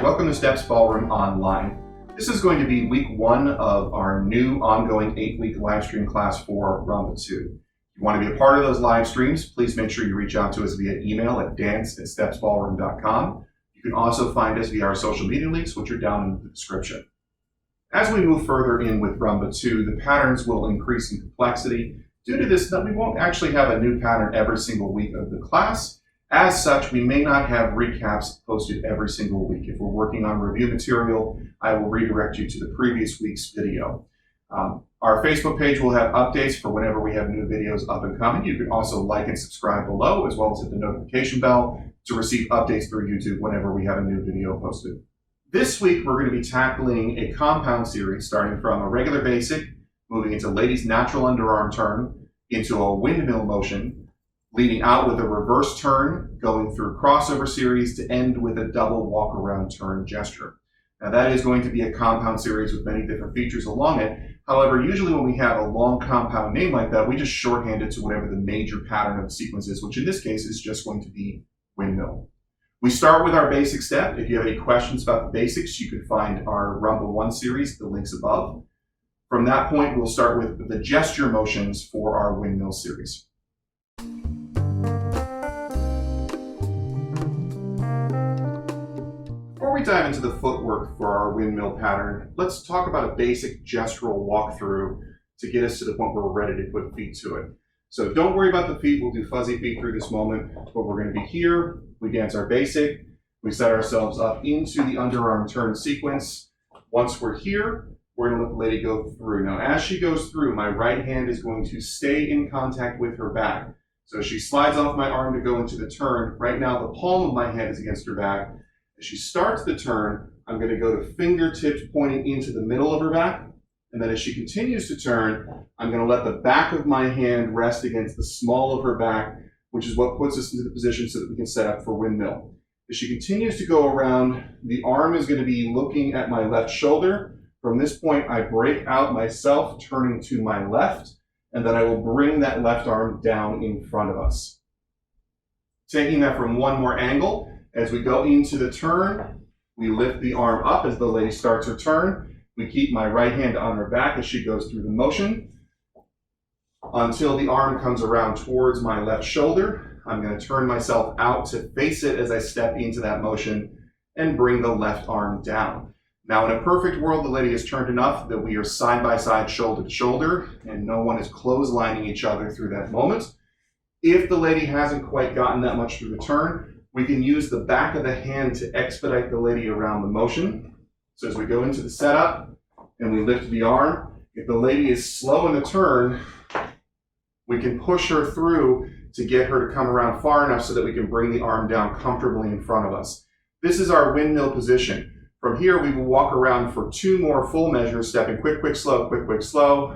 welcome to Steps Ballroom Online. This is going to be week 1 of our new ongoing 8-week live stream class for Rumba 2. If you want to be a part of those live streams, please make sure you reach out to us via email at dance@stepsballroom.com. You can also find us via our social media links, which are down in the description. As we move further in with Rumba 2, the patterns will increase in complexity. Due to this, we won't actually have a new pattern every single week of the class. As such, we may not have recaps posted every single week. If we're working on review material, I will redirect you to the previous week's video. Our Facebook page will have updates for whenever we have new videos up and coming. You can also like and subscribe below, as well as hit the notification bell to receive updates through YouTube whenever we have a new video posted. This week, we're going to be tackling a compound series starting from a regular basic, moving into ladies' natural underarm turn, into a windmill motion, leading out with a reverse turn, going through crossover series to end with a double walk around turn gesture. Now that is going to be a compound series with many different features along it. However, usually when we have a long compound name like that, we just shorthand it to whatever the major pattern of the sequence is, which in this case is just going to be windmill. We start with our basic step. If you have any questions about the basics, you can find our Rumba 1 series, the links above. From that point, we'll start with the gesture motions for our windmill series. Before we dive into the footwork for our windmill pattern, let's talk about a basic gestural walkthrough to get us to the point where we're ready to put feet to it. So don't worry about the feet, we'll do fuzzy feet through this moment, but we're going to be here, we dance our basic, we set ourselves up into the underarm turn sequence. Once we're here, we're going to let the lady go through. Now as she goes through, my right hand is going to stay in contact with her back. So she slides off my arm to go into the turn. Right now the palm of my hand is against her back. As she starts the turn, I'm going to go to fingertips pointing into the middle of her back. And then as she continues to turn, I'm going to let the back of my hand rest against the small of her back, which is what puts us into the position so that we can set up for windmill. As she continues to go around, the arm is going to be looking at my left shoulder. From this point, I break out myself, turning to my left, and then I will bring that left arm down in front of us. Taking that from one more angle, as we go into the turn, we lift the arm up as the lady starts her turn. We keep my right hand on her back as she goes through the motion until the arm comes around towards my left shoulder. I'm going to turn myself out to face it as I step into that motion and bring the left arm down. Now, in a perfect world, the lady is turned enough that we are side by side, shoulder to shoulder, and no one is clotheslining each other through that moment. If the lady hasn't quite gotten that much through the turn, we can use the back of the hand to expedite the lady around the motion. So as we go into the setup and we lift the arm, if the lady is slow in the turn, we can push her through to get her to come around far enough so that we can bring the arm down comfortably in front of us. This is our windmill position. From here, we will walk around for 2 more full measures, stepping quick, quick, slow, quick, quick, slow,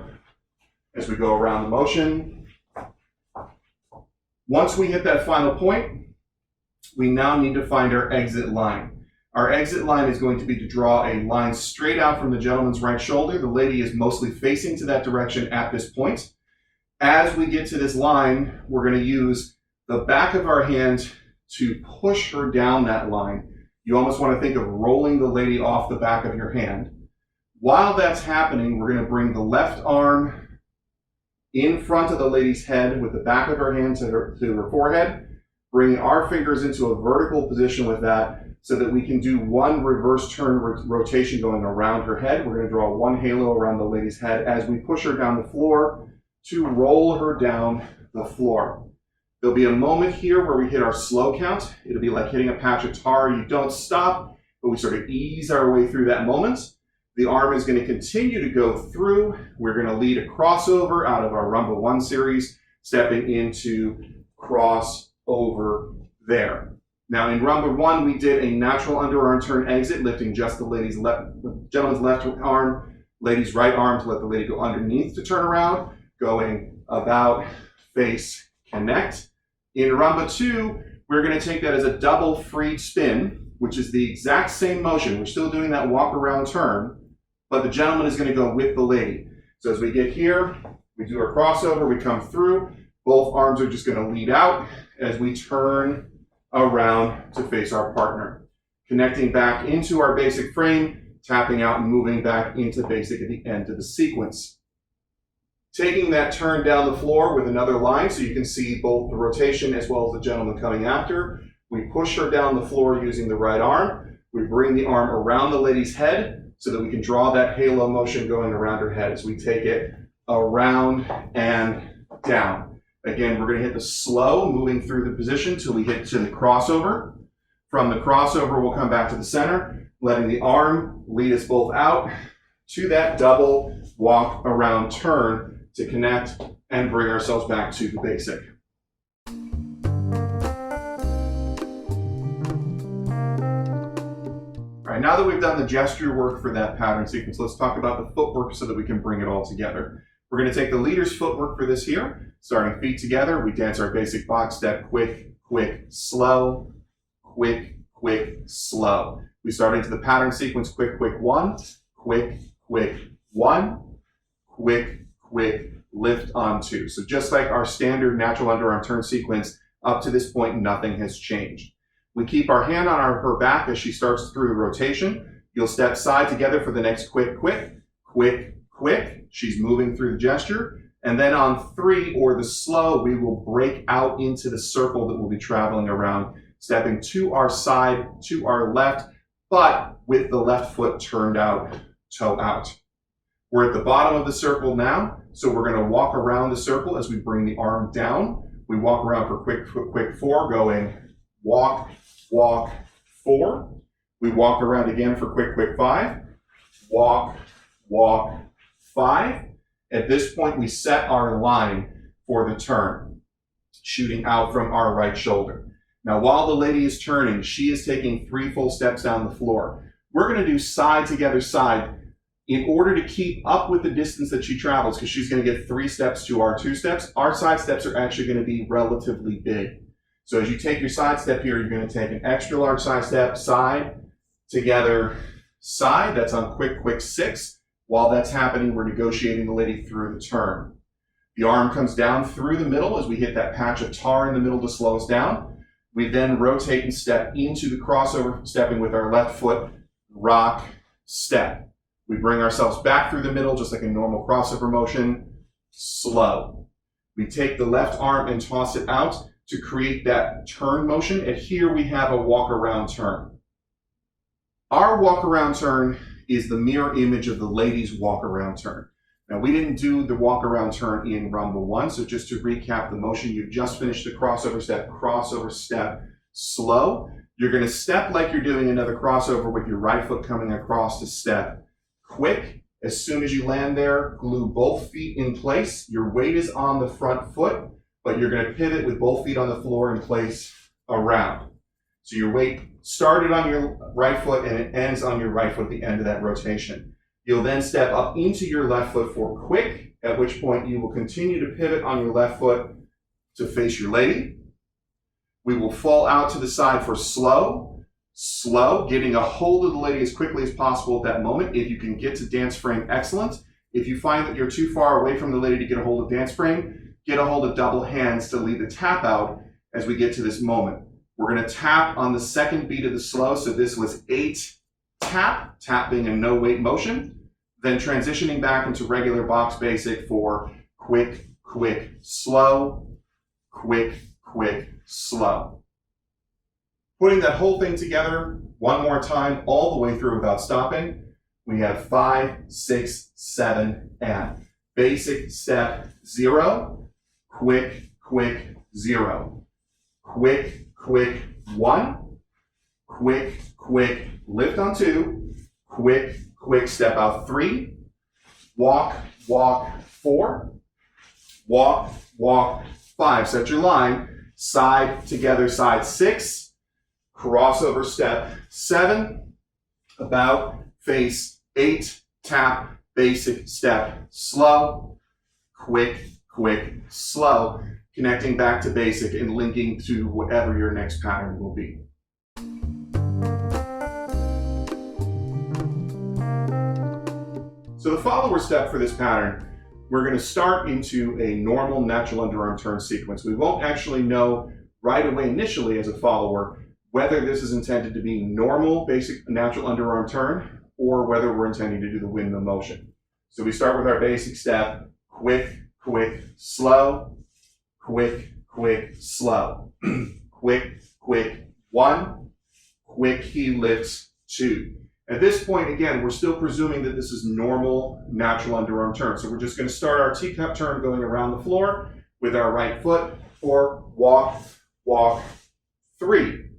as we go around the motion. Once we hit that final point, we now need to find our exit line. Our exit line is going to be to draw a line straight out from the gentleman's right shoulder. The lady is mostly facing to that direction at this point. As we get to this line, we're going to use the back of our hand to push her down that line. You almost want to think of rolling the lady off the back of your hand. While that's happening, we're going to bring the left arm in front of the lady's head with the back of her hand to her forehead, bringing our fingers into a vertical position with that so that we can do one reverse turn rotation going around her head. We're going to draw one halo around the lady's head as we push her down the floor to roll her down the floor. There'll be a moment here where we hit our slow count. It'll be like hitting a patch of tar. You don't stop, but we sort of ease our way through that moment. The arm is going to continue to go through. We're going to lead a crossover out of our Rumba 1 series, stepping into crossover there. Now in Rumba 1, we did a natural underarm turn exit, lifting just the gentleman's left arm, lady's right arm to let the lady go underneath to turn around, going about, face, connect. In Rumba 2, we're going to take that as a double free spin, which is the exact same motion. We're still doing that walk around turn, but the gentleman is going to go with the lady. So as we get here, we do our crossover, we come through, both arms are just going to lead out as we turn around to face our partner. Connecting back into our basic frame, tapping out and moving back into basic at the end of the sequence. Taking that turn down the floor with another line so you can see both the rotation as well as the gentleman coming after. We push her down the floor using the right arm. We bring the arm around the lady's head so that we can draw that halo motion going around her head as we take it around and down. Again, we're going to hit the slow, moving through the position till we hit to the crossover. From the crossover, we'll come back to the center, letting the arm lead us both out to that double walk around turn to connect and bring ourselves back to the basic. All right, now that we've done the gesture work for that pattern sequence, let's talk about the footwork so that we can bring it all together. We're going to take the leader's footwork for this here, starting feet together. We dance our basic box step, quick, quick, slow, quick, quick, slow. We start into the pattern sequence, quick, quick, one, quick, quick, one, quick, quick, lift on two. So just like our standard natural underarm turn sequence, up to this point, nothing has changed. We keep our hand on her back as she starts through the rotation. You'll step side together for the next quick, quick, quick, quick. She's moving through the gesture. And then on three, or the slow, we will break out into the circle that we'll be traveling around, stepping to our side, to our left, but with the left foot turned out, toe out. We're at the bottom of the circle now, so we're going to walk around the circle as we bring the arm down. We walk around for quick, quick, four, going walk, walk, four. We walk around again for quick, quick, five. Walk, walk, five. At this point, we set our line for the turn, shooting out from our right shoulder. Now, while the lady is turning, she is taking 3 full steps down the floor. We're going to do side together side in order to keep up with the distance that she travels, because she's going to get 3 steps to our 2 steps. Our side steps are actually going to be relatively big. So as you take your side step here, you're going to take an extra large side step, side, together, side. That's on quick, quick, 6. While that's happening, we're negotiating the lady through the turn. The arm comes down through the middle as we hit that patch of tar in the middle to slow us down. We then rotate and step into the crossover, stepping with our left foot, rock, step. We bring ourselves back through the middle just like a normal crossover motion, slow. We take the left arm and toss it out to create that turn motion, and here we have a walk around turn. Our walk around turn is the mirror image of the lady's walk around turn. Now, we didn't do the walk around turn in Rumba 1, so just to recap the motion, you've just finished the crossover, step, slow. You're going to step like you're doing another crossover with your right foot coming across to step, quick. As soon as you land there, glue both feet in place. Your weight is on the front foot, but you're going to pivot with both feet on the floor in place around. So your weight started on your right foot and it ends on your right foot at the end of that rotation. You'll then step up into your left foot for quick, at which point you will continue to pivot on your left foot to face your lady. We will fall out to the side for slow, slow, getting a hold of the lady as quickly as possible at that moment. If you can get to dance frame, excellent. If you find that you're too far away from the lady to get a hold of dance frame, get a hold of double hands to lead the tap out as we get to this moment. We're going to tap on the second beat of the slow. So this was 8 tap, being a no weight motion, then transitioning back into regular box basic for quick, quick, slow, quick, quick, slow. Putting that whole thing together one more time, all the way through without stopping, we have 5, 6, 7, and basic step 0, quick, quick, 0, quick, quick, 1, quick, quick, lift on 2, quick, quick, step out 3, walk, walk 4, walk, walk 5. Set your line, side together, side 6, crossover step 7, about, face 8, tap, basic step, slow, quick, quick, slow, connecting back to basic and linking to whatever your next pattern will be. So the follower step for this pattern, we're going to start into a normal natural underarm turn sequence. We won't actually know right away initially as a follower, whether this is intended to be normal, basic, natural underarm turn, or whether we're intending to do the windmill motion. So we start with our basic step, quick, quick, slow, quick, quick, slow, quick, quick, 1, quick, he lifts, 2. At this point, again, we're still presuming that this is normal, natural underarm turn. So we're just going to start our teacup turn going around the floor with our right foot, or walk, walk, 3.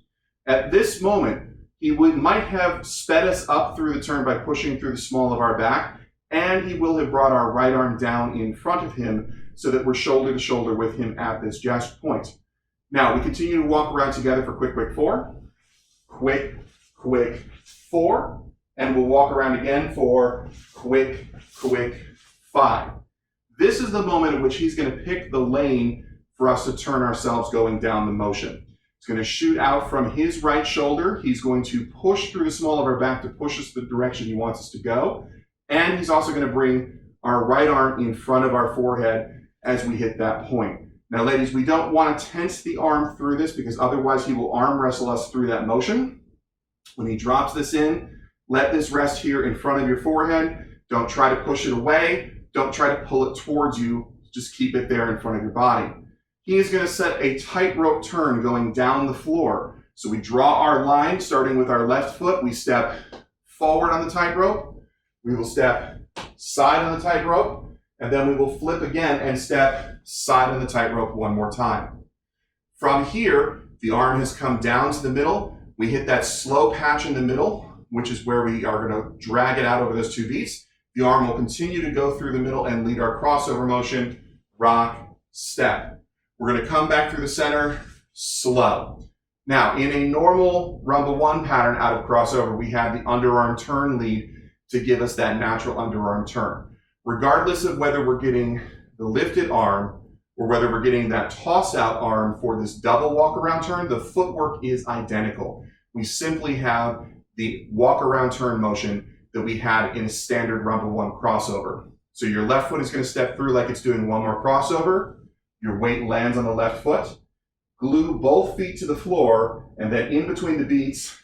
At this moment, he might have sped us up through the turn by pushing through the small of our back, and he will have brought our right arm down in front of him so that we're shoulder to shoulder with him at this gesture point. Now, we continue to walk around together for quick, quick, 4. Quick, quick, 4. And we'll walk around again for quick, quick, 5. This is the moment in which he's going to pick the lane for us to turn ourselves going down the motion. It's going to shoot out from his right shoulder. He's going to push through the small of our back to push us the direction he wants us to go. And he's also going to bring our right arm in front of our forehead as we hit that point. Now, ladies, we don't want to tense the arm through this because otherwise he will arm wrestle us through that motion. When he drops this in, let this rest here in front of your forehead. Don't try to push it away. Don't try to pull it towards you. Just keep it there in front of your body. He is going to set a tightrope turn going down the floor. So we draw our line starting with our left foot. We step forward on the tightrope. We will step side on the tightrope. And then we will flip again and step side on the tightrope one more time. From here, the arm has come down to the middle. We hit that slow patch in the middle, which is where we are going to drag it out over those 2 beats. The arm will continue to go through the middle and lead our crossover motion, rock, step. We're going to come back through the center, slow. Now, in a normal Rumba 1 pattern out of crossover, we have the underarm turn lead to give us that natural underarm turn. Regardless of whether we're getting the lifted arm or whether we're getting that toss out arm for this double walk around turn, the footwork is identical. We simply have the walk around turn motion that we had in a standard Rumba 1 crossover. So your left foot is going to step through like it's doing one more crossover. Your weight lands on the left foot. Glue both feet to the floor, and then in between the beats,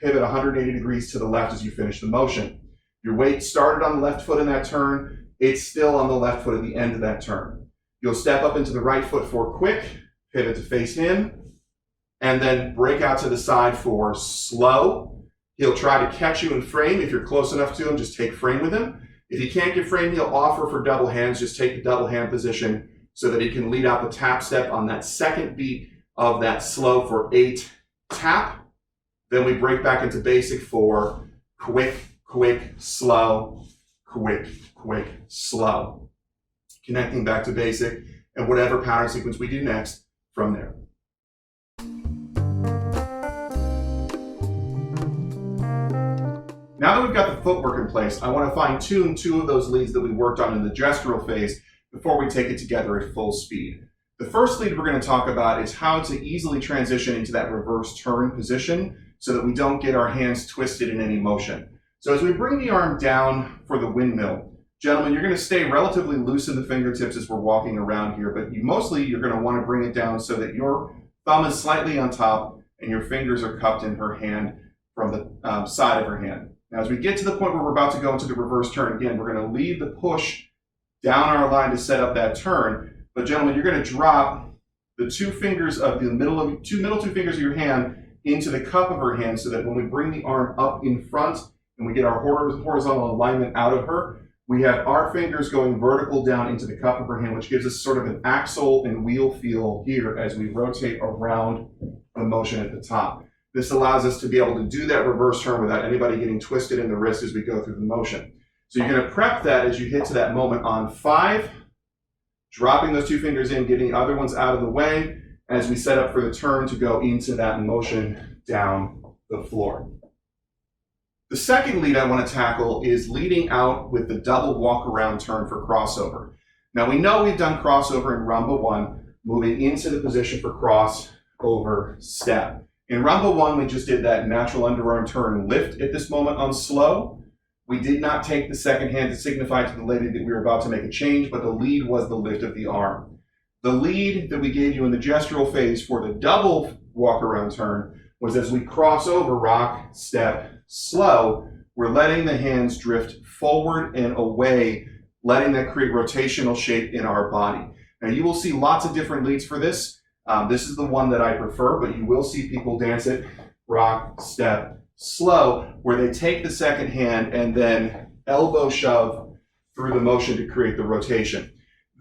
pivot 180 degrees to the left as you finish the motion. Your weight started on the left foot in that turn. It's still on the left foot at the end of that turn. You'll step up into the right foot for quick, pivot to face him, and then break out to the side for slow. He'll try to catch you in frame. If you're close enough to him, just take frame with him. If he can't get frame, he'll offer for double hands. Just take the double hand position so that he can lead out the tap step on that second beat of that slow for 8 tap. Then we break back into basic for quick, quick, slow, quick, quick, slow. Connecting back to basic and whatever pattern sequence we do next from there. Now that we've got the footwork in place, I want to fine-tune 2 of those leads that we worked on in the gestural phase before we take it together at full speed. The first lead we're going to talk about is how to easily transition into that reverse turn position so that we don't get our hands twisted in any motion. So as we bring the arm down for the windmill, gentlemen, you're going to stay relatively loose in the fingertips as we're walking around here, but you're going to want to bring it down so that your thumb is slightly on top and your fingers are cupped in her hand from the side of her hand. Now, as we get to the point where we're about to go into the reverse turn, again, we're going to lead the push down our line to set up that turn. But gentlemen, you're going to drop the 2 fingers of the middle 2 fingers of your hand into the cup of her hand so that when we bring the arm up in front and we get our horizontal alignment out of her, we have our fingers going vertical down into the cup of her hand, which gives us sort of an axle and wheel feel here as we rotate around the motion at the top. This allows us to be able to do that reverse turn without anybody getting twisted in the wrist as we go through the motion. So you're going to prep that as you hit to that moment on 5, dropping those 2 fingers in, getting the other ones out of the way as we set up for the turn to go into that motion down the floor. The second lead I want to tackle is leading out with the double walk around turn for crossover. Now we know we've done crossover in Rumba 1, moving into the position for crossover step. In Rumba 1, we just did that natural underarm turn lift at this moment on slow. We did not take the second hand to signify to the lady that we were about to make a change, but the lead was the lift of the arm. The lead that we gave you in the gestural phase for the double walk around turn was as we cross over rock, step, slow, we're letting the hands drift forward and away, letting that create rotational shape in our body. Now you will see lots of different leads for this. This is the one that I prefer, but you will see people dance it rock, step, slow, where they take the second hand and then elbow shove through the motion to create the rotation.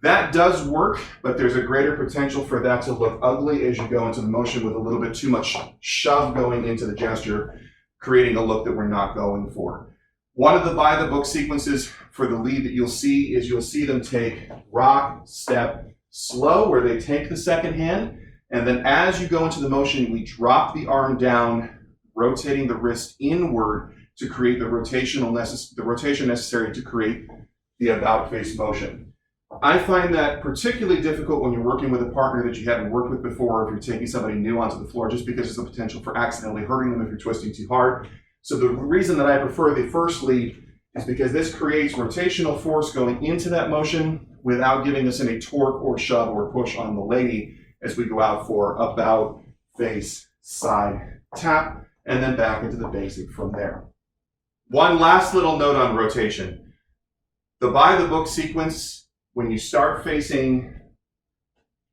That does work, but there's a greater potential for that to look ugly as you go into the motion with a little bit too much shove going into the gesture, creating a look that we're not going for. One of the by the book sequences for the lead that you'll see is you'll see them take rock, step, slow, where they take the second hand, and then as you go into the motion, we drop the arm down, rotating the wrist inward to create the rotation necessary to create the about face motion. I find that particularly difficult when you're working with a partner that you haven't worked with before, or if you're taking somebody new onto the floor, just because there's a potential for accidentally hurting them if you're twisting too hard. So the reason that I prefer the first lead is because this creates rotational force going into that motion without giving us any torque or shove or push on the lady as we go out for about, face, side, tap, and then back into the basic from there. One last little note on rotation. The by the book sequence, when you start facing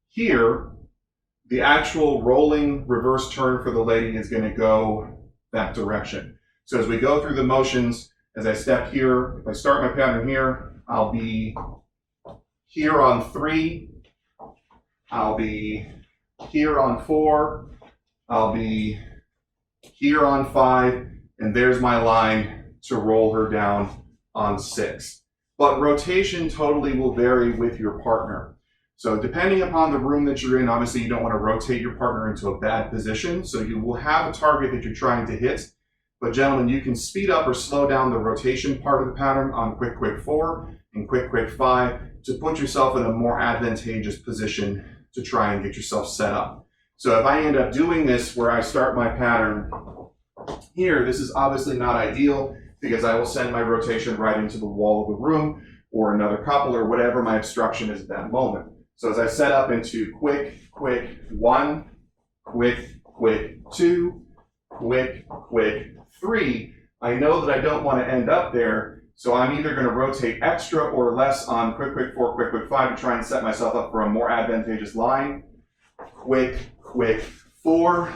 here, the actual rolling reverse turn for the lady is going to go that direction. So as we go through the motions, as I step here, if I start my pattern here, I'll be here on 3, I'll be here on 4, I'll be here on 5, and there's my line to roll her down on 6. But rotation totally will vary with your partner. So depending upon the room that you're in, obviously you don't want to rotate your partner into a bad position, so you will have a target that you're trying to hit. But gentlemen, you can speed up or slow down the rotation part of the pattern on quick, quick 4 and quick, quick 5 to put yourself in a more advantageous position to try and get yourself set up. So if I end up doing this where I start my pattern here, this is obviously not ideal because I will send my rotation right into the wall of the room or another couple or whatever my obstruction is at that moment. So as I set up into quick, quick 1, quick, quick 2, quick, quick 3, I know that I don't want to end up there, so I'm either going to rotate extra or less on quick, quick 4, quick, quick 5 to try and set myself up for a more advantageous line. Quick, quick 4,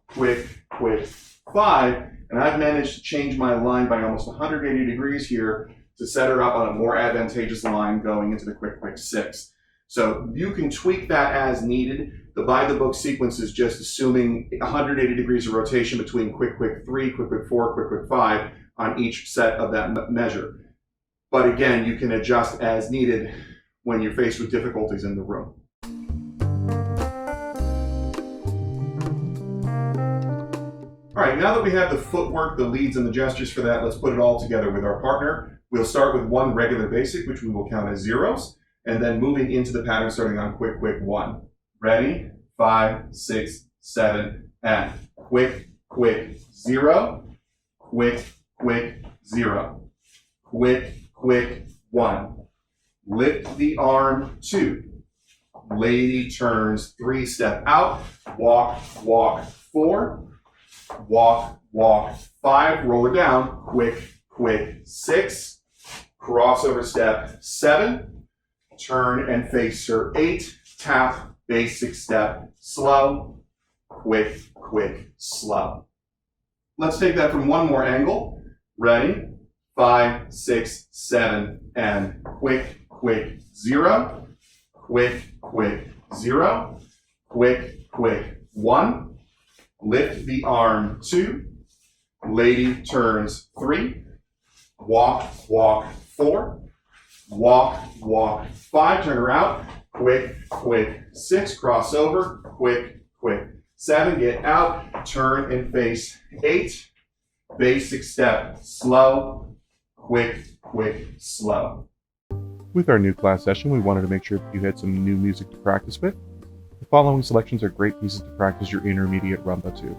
quick, quick 5, and I've managed to change my line by almost 180 degrees here to set her up on a more advantageous line going into the quick, quick 6. So you can tweak that as needed. The by the book sequence is just assuming 180 degrees of rotation between quick, quick 3, quick, quick 4, quick, quick 5 on each set of that measure. But again, you can adjust as needed when you're faced with difficulties in the room. All right, now that we have the footwork, the leads, and the gestures for that, let's put it all together with our partner. We'll start with one regular basic, which we will count as zeros, and then moving into the pattern starting on quick, quick 1. Ready? 5, 6, 7, and quick, quick 0, quick, quick 0, quick, quick 1. Lift the arm 2. Lady turns 3, step out, walk, walk 4. Walk, walk 5, roll her down, quick, quick 6, crossover step 7, turn and face her 8, tap, basic step, slow, quick, quick, slow. Let's take that from one more angle. Ready? 5, 6, 7, and quick, quick 0, quick, quick 0, quick, quick 1. Lift the arm 2, lady turns 3, walk, walk 4, walk, walk 5, turn her out, quick, quick 6, cross over, quick, quick 7, get out, turn and face 8, basic step, slow, quick, quick, slow. With our new class session, we wanted to make sure that you had some new music to practice with. The following selections are great pieces to practice your intermediate rumba to.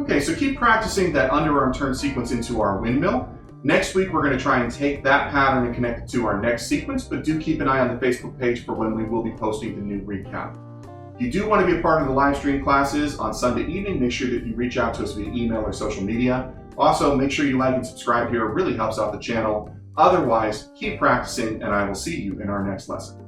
Okay, so keep practicing that underarm turn sequence into our windmill. Next week, we're going to try and take that pattern and connect it to our next sequence, but do keep an eye on the Facebook page for when we will be posting the new recap. If you do want to be a part of the live stream classes on Sunday evening, make sure that you reach out to us via email or social media. Also, make sure you like and subscribe here. It really helps out the channel. Otherwise, keep practicing, and I will see you in our next lesson.